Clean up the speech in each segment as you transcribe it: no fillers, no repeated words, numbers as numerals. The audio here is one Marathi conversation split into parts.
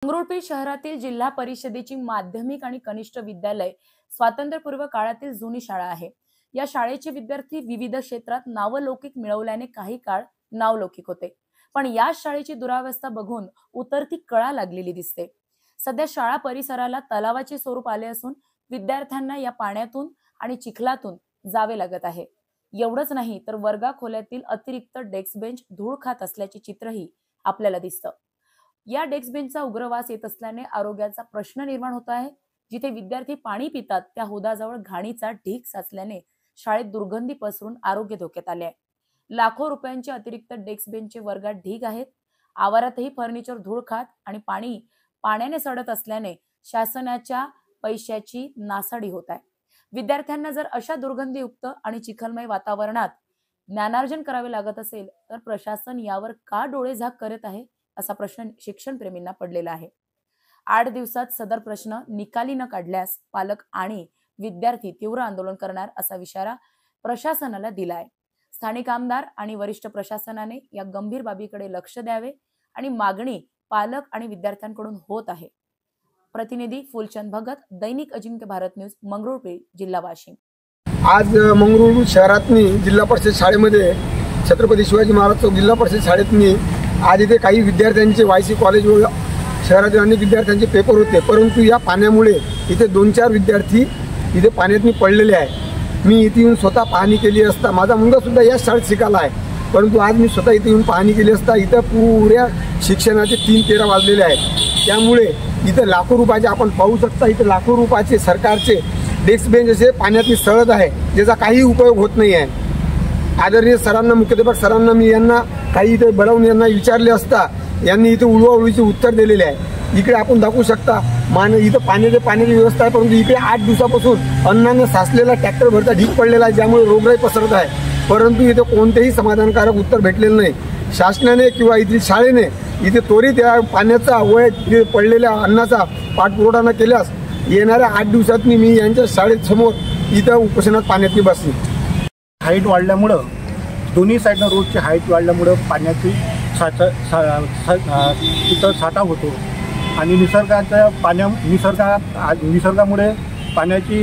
मंगरुळपीर शहरातील जिल्हा परिषदेची माध्यमिक आणि कनिष्ठ विद्यालय स्वातंत्र्यपूर्व काळातील जुनी शाळा आहे। या शाळेचे विद्यार्थी विविध क्षेत्रात नावलौकिक मिळवल्याने काही काळ नावलौकिक होते, पण या शाळेची दुरावस्था बघून उतरती कळा लागलेली दिसते। सध्या शाळा परिसराला तलावाचे स्वरूप आले असून विद्यार्थ्यांना या पाण्यातून आणि चिखलातून जावे लागत आहे। एवढंच नाही तर वर्गा खोल्यातील अतिरिक्त डेस्क बेंच धूळ खात असल्याचे चित्रही आपल्याला दिसतं। या डेस्क बेंचचा उग्रवास येत असल्याने आरोग्याचा प्रश्न निर्माण होत आहे। जिथे विद्यार्थी पाणी पितात त्या हौदाजवळ घाणीचा ढीग साचल्याने शाळेत दुर्गंधी पसरून आरोग्य धोक्यात आले आहे। लाखो रुपयांचे अतिरिक्त डेस्क बेंचचे वर्गात ढीग आहेत। आवारातही फर्निचर धूळ खात आणि पाण्याने सडत असल्याने शासनाच्या पैशाची नासाडी होत आहे। विद्यार्थ्यांना जर अशा दुर्गंधीयुक्त आणि चिखलमय वातावरणात ज्ञानार्जन करावे लागत असेल तर प्रशासन यावर का डोळेझाक करत आहे असा प्रश्न शिक्षणप्रेमींना पडलेला आहे। 8 दिवसात सदर प्रश्न निकाली न काढल्यास पालक आणि विद्यार्थी तीव्र आंदोलन करणार असा इशारा प्रशासनाला दिला आहे। स्थानिक आमदार आणि वरिष्ठ प्रशासनाने या गंभीर बाबीकडे लक्ष द्यावे आणि मागणी पालक आणि विद्यार्थ्यांकडून होत आहे। प्रतिनिधी फुलचंद भगत, दैनिक अजिंक्य भारत न्यूज, मंगरुळपीर, जिल्हा वाशिम। आज मंगरुळपीर शहरातनी जिल्हा परिषद शाळेमध्ये छत्रपती शिवाजी महाराज चौक जिल्हा परिषद शाळेतनी आज इथे काही विद्यार्थ्यांचे वायसी कॉलेज व शहरातील अनेक विद्यार्थ्यांचे पेपर होते, परंतु या पाण्यामुळे इथे 2-4 विद्यार्थी इथे पाण्यातनी पडलेले आहे। मी इथे येऊन स्वतः पाहणी केली असता, माझा मुलगा सुद्धा या शाळेत शिकायला आहे, परंतु आज मी स्वतः इथे येऊन पाहणी केली असता इथं पुऱ्या शिक्षणाचे 3-13 वाजलेले आहेत। त्यामुळे इथं लाखो रुपयाचे आपण पाहू शकता, इथं लाखो रुपयाचे सरकारचे डेस्क बेंच असे पाण्यातनी सडत आहे, ज्याचा काही उपयोग होत नाही आहे। आदरणीय सरांना, मुख्याध्यापक सरांना मी यांना काही इथे बोलावून यांना विचारले असता यांनी इथे उडवाउडवीचे उत्तर दिलेले आहे। इकडे आपण दाखवू शकता इथं पाण्याची व्यवस्था आहे, परंतु इकडे 8 दिवसापासून अन्नाने साचलेला ट्रॅक्टर भरता ढीग पडलेला आहे, ज्यामुळे रोगराई पसरत आहे, परंतु इथे कोणतेही समाधानकारक उत्तर भेटलेलं नाही। शासनाने किंवा इथली शाळेने इथे त्वरित या पाण्याचा व पडलेल्या अन्नाचा पाठपुरावा न केल्यास येणाऱ्या 8 दिवसात मी यांच्या शाळेसमोर इथं उपोषणात पाण्यातनी बसली। हाईट वाढल्यामुळं दोन्ही साईडनं रोडची हाईट वाढल्यामुळं पाण्याची तिथं साठा होतो आणि निसर्गामुळे पाण्याची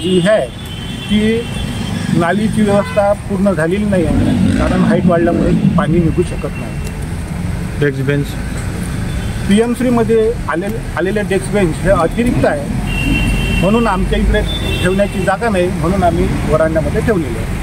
जी आहे ती नालीची व्यवस्था पूर्ण झालेली नाही आहे, कारण हाईट वाढल्यामुळे पाणी निघू शकत नाही। डेस्क बेंच PMश्रीमध्ये आलेले डेस्क बेंच हे अतिरिक्त आहे, म्हणून आमच्या इकडे ठेवण्याची जागा नाही, म्हणून आम्ही वरांड्यामध्ये ठेवलेले आहे।